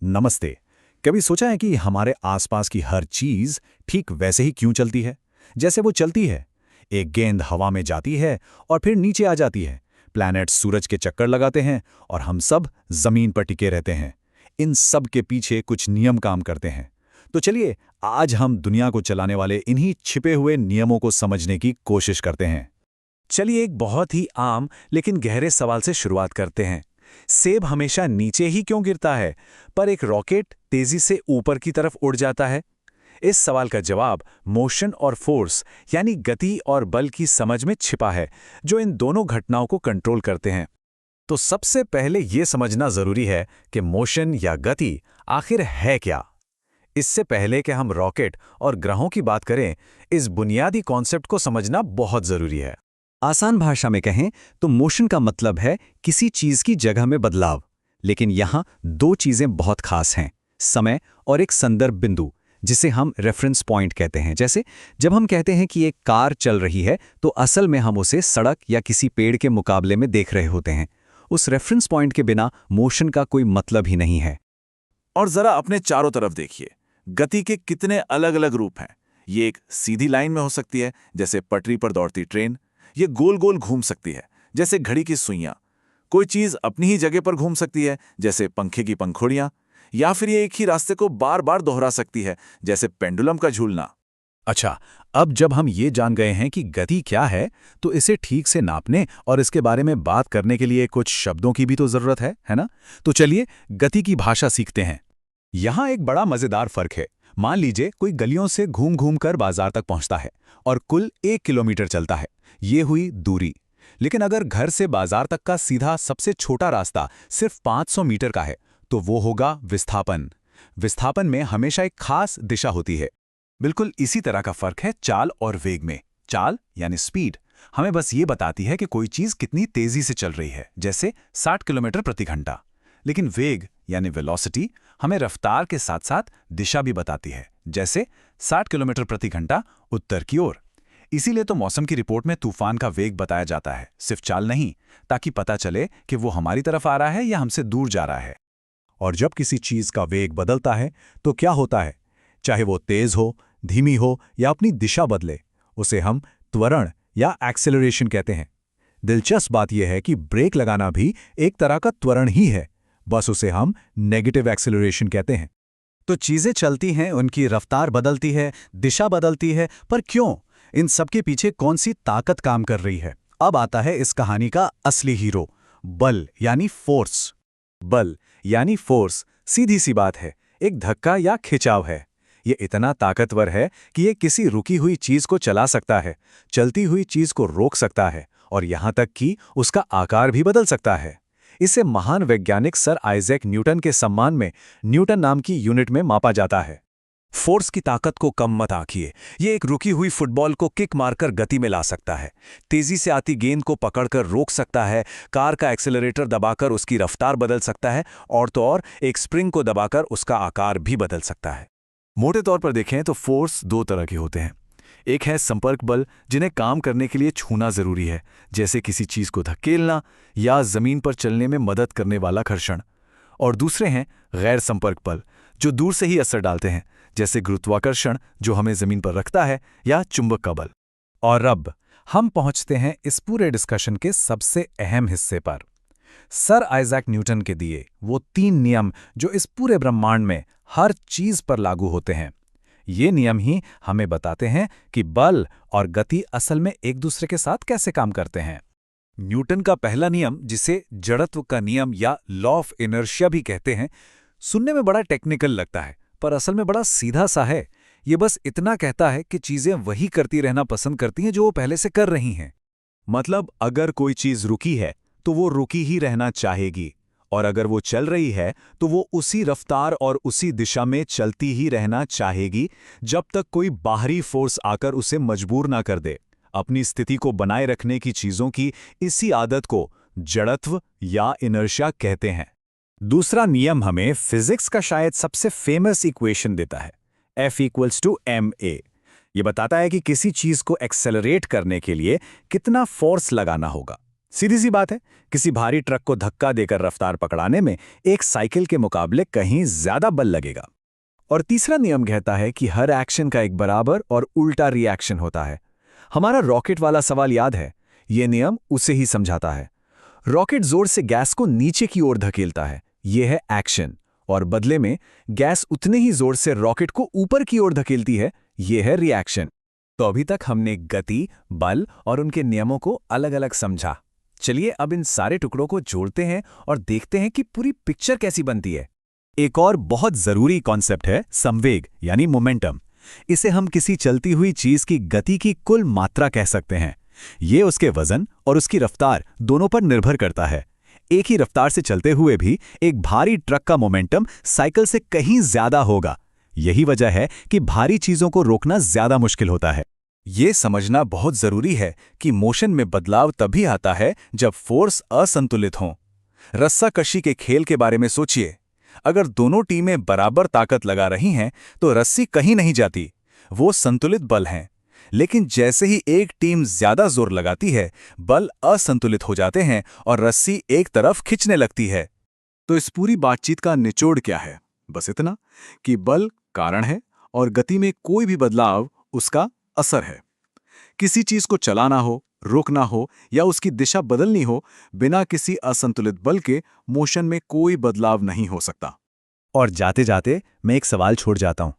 नमस्ते। कभी सोचा है कि हमारे आसपास की हर चीज ठीक वैसे ही क्यों चलती है जैसे वो चलती है? एक गेंद हवा में जाती है और फिर नीचे आ जाती है। प्लैनेट सूरज के चक्कर लगाते हैं और हम सब जमीन पर टिके रहते हैं। इन सब के पीछे कुछ नियम काम करते हैं। तो चलिए, आज हम दुनिया को चलाने वाले इन्हीं छिपे हुए नियमों को समझने की कोशिश करते हैं। चलिए एक बहुत ही आम लेकिन गहरे सवाल से शुरुआत करते हैं। सेब हमेशा नीचे ही क्यों गिरता है, पर एक रॉकेट तेजी से ऊपर की तरफ उड़ जाता है? इस सवाल का जवाब मोशन और फोर्स यानी गति और बल की समझ में छिपा है, जो इन दोनों घटनाओं को कंट्रोल करते हैं। तो सबसे पहले ये समझना जरूरी है कि मोशन या गति आखिर है क्या। इससे पहले कि हम रॉकेट और ग्रहों की बात करें, इस बुनियादी कॉन्सेप्ट को समझना बहुत जरूरी है। आसान भाषा में कहें तो मोशन का मतलब है किसी चीज की जगह में बदलाव। लेकिन यहां दो चीजें बहुत खास हैं, समय और एक संदर्भ बिंदु, जिसे हम रेफरेंस पॉइंट कहते हैं। जैसे जब हम कहते हैं कि एक कार चल रही है, तो असल में हम उसे सड़क या किसी पेड़ के मुकाबले में देख रहे होते हैं। उस रेफरेंस पॉइंट के बिना मोशन का कोई मतलब ही नहीं है। और जरा अपने चारों तरफ देखिए, गति के कितने अलग अलग रूप हैं। ये एक सीधी लाइन में हो सकती है, जैसे पटरी पर दौड़ती ट्रेन। ये गोल गोल घूम सकती है, जैसे घड़ी की सुइयां। कोई चीज अपनी ही जगह पर घूम सकती है, जैसे पंखे की पंखुड़ियां। या फिर ये एक ही रास्ते को बार बार दोहरा सकती है, जैसे पेंडुलम का झूलना। अच्छा, अब जब हम ये जान गए हैं कि गति क्या है, तो इसे ठीक से नापने और इसके बारे में बात करने के लिए कुछ शब्दों की भी तो जरूरत है ना? तो चलिए गति की भाषा सीखते हैं। यहाँ एक बड़ा मजेदार फर्क है। मान लीजिए कोई गलियों से घूम घूम कर बाजार तक पहुंचता है और कुल 1 किलोमीटर चलता है। ये हुई दूरी। लेकिन अगर घर से बाजार तक का सीधा सबसे छोटा रास्ता सिर्फ 500 मीटर का है, तो वो होगा विस्थापन। विस्थापन में हमेशा एक खास दिशा होती है। बिल्कुल इसी तरह का फर्क है चाल और वेग में। चाल यानी स्पीड हमें बस ये बताती है कि कोई चीज कितनी तेजी से चल रही है, जैसे 60 किलोमीटर प्रति घंटा। लेकिन वेग यानी वेलोसिटी हमें रफ्तार के साथ साथ दिशा भी बताती है, जैसे 60 किलोमीटर प्रति घंटा उत्तर की ओर। इसीलिए तो मौसम की रिपोर्ट में तूफान का वेग बताया जाता है, सिर्फ चाल नहीं, ताकि पता चले कि वो हमारी तरफ आ रहा है या हमसे दूर जा रहा है। और जब किसी चीज का वेग बदलता है तो क्या होता है? चाहे वो तेज हो, धीमी हो या अपनी दिशा बदले, उसे हम त्वरण या एक्सेलरेशन कहते हैं। दिलचस्प बात यह है कि ब्रेक लगाना भी एक तरह का त्वरण ही है, बस उसे हम नेगेटिव एक्सेलरेशन कहते हैं। तो चीजें चलती हैं, उनकी रफ्तार बदलती है, दिशा बदलती है, पर क्यों? इन सबके पीछे कौन सी ताकत काम कर रही है? अब आता है इस कहानी का असली हीरो, बल यानी फोर्स। बल यानी फोर्स सीधी सी बात है, एक धक्का या खिंचाव है। ये इतना ताकतवर है कि ये किसी रुकी हुई चीज को चला सकता है, चलती हुई चीज को रोक सकता है और यहां तक कि उसका आकार भी बदल सकता है। इसे महान वैज्ञानिक सर आइजैक न्यूटन के सम्मान में न्यूटन नाम की यूनिट में मापा जाता है। फोर्स की ताकत को कम मत आंकिए। ये एक रुकी हुई फुटबॉल को किक मारकर गति में ला सकता है, तेजी से आती गेंद को पकड़कर रोक सकता है, कार का एक्सेलरेटर दबाकर उसकी रफ्तार बदल सकता है, और तो और एक स्प्रिंग को दबाकर उसका आकार भी बदल सकता है। मोटे तौर पर देखें तो फोर्स दो तरह के होते हैं। एक है संपर्क बल, जिन्हें काम करने के लिए छूना जरूरी है, जैसे किसी चीज को धकेलना या जमीन पर चलने में मदद करने वाला घर्षण। और दूसरे हैं गैर संपर्क बल, जो दूर से ही असर डालते हैं, जैसे गुरुत्वाकर्षण जो हमें जमीन पर रखता है, या चुंबक का बल। और अब हम पहुंचते हैं इस पूरे डिस्कशन के सबसे अहम हिस्से पर, सर आइजैक न्यूटन के दिए वो 3 नियम जो इस पूरे ब्रह्मांड में हर चीज पर लागू होते हैं। ये नियम ही हमें बताते हैं कि बल और गति असल में एक दूसरे के साथ कैसे काम करते हैं। न्यूटन का पहला नियम, जिसे जड़त्व का नियम या लॉ ऑफ इनर्शिया भी कहते हैं, सुनने में बड़ा टेक्निकल लगता है, पर असल में बड़ा सीधा सा है। ये बस इतना कहता है कि चीजें वही करती रहना पसंद करती हैं जो वो पहले से कर रही हैं। मतलब अगर कोई चीज रुकी है तो वो रुकी ही रहना चाहेगी, और अगर वो चल रही है तो वो उसी रफ्तार और उसी दिशा में चलती ही रहना चाहेगी, जब तक कोई बाहरी फोर्स आकर उसे मजबूर ना कर दे। अपनी स्थिति को बनाए रखने की चीजों की इसी आदत को जड़त्व या इनर्शिया कहते हैं। दूसरा नियम हमें फिजिक्स का शायद सबसे फेमस इक्वेशन देता है, F=ma। ये बताता है कि किसी चीज को एक्सेलरेट करने के लिए कितना फोर्स लगाना होगा। सीधी सी बात है, किसी भारी ट्रक को धक्का देकर रफ्तार पकड़ाने में एक साइकिल के मुकाबले कहीं ज्यादा बल लगेगा। और तीसरा नियम कहता है कि हर एक्शन का एक बराबर और उल्टा रिएक्शन होता है। हमारा रॉकेट वाला सवाल याद है? ये नियम उसे ही समझाता है। रॉकेट जोर से गैस को नीचे की ओर धकेलता है, यह है एक्शन, और बदले में गैस उतने ही जोर से रॉकेट को ऊपर की ओर धकेलती है, यह है रिएक्शन। तो अभी तक हमने गति, बल और उनके नियमों को अलग अलग समझा। चलिए अब इन सारे टुकड़ों को जोड़ते हैं और देखते हैं कि पूरी पिक्चर कैसी बनती है। एक और बहुत जरूरी कॉन्सेप्ट है संवेग यानी मोमेंटम। इसे हम किसी चलती हुई चीज की गति की कुल मात्रा कह सकते हैं। ये उसके वजन और उसकी रफ्तार दोनों पर निर्भर करता है। एक ही रफ्तार से चलते हुए भी एक भारी ट्रक का मोमेंटम साइकिल से कहीं ज्यादा होगा। यही वजह है कि भारी चीजों को रोकना ज्यादा मुश्किल होता है। ये समझना बहुत जरूरी है कि मोशन में बदलाव तभी आता है जब फोर्स असंतुलित हो। रस्साकशी के खेल के बारे में सोचिए। अगर दोनों टीमें बराबर ताकत लगा रही हैं तो रस्सी कहीं नहीं जाती, वो संतुलित बल हैं। लेकिन जैसे ही एक टीम ज्यादा जोर लगाती है, बल असंतुलित हो जाते हैं और रस्सी एक तरफ खिंचने लगती है। तो इस पूरी बातचीत का निचोड़ क्या है? बस इतना कि बल कारण है और गति में कोई भी बदलाव उसका असर है। किसी चीज को चलाना हो, रोकना हो या उसकी दिशा बदलनी हो, बिना किसी असंतुलित बल के मोशन में कोई बदलाव नहीं हो सकता। और जाते जाते मैं एक सवाल छोड़ जाता हूं।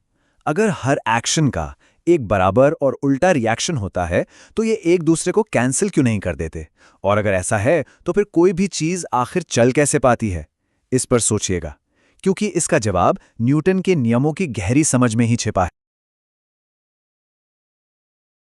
अगर हर एक्शन का एक बराबर और उल्टा रिएक्शन होता है तो ये एक दूसरे को कैंसिल क्यों नहीं कर देते? और अगर ऐसा है तो फिर कोई भी चीज आखिर चल कैसे पाती है? इस पर सोचिएगा, क्योंकि इसका जवाब न्यूटन के नियमों की गहरी समझ में ही छिपा है।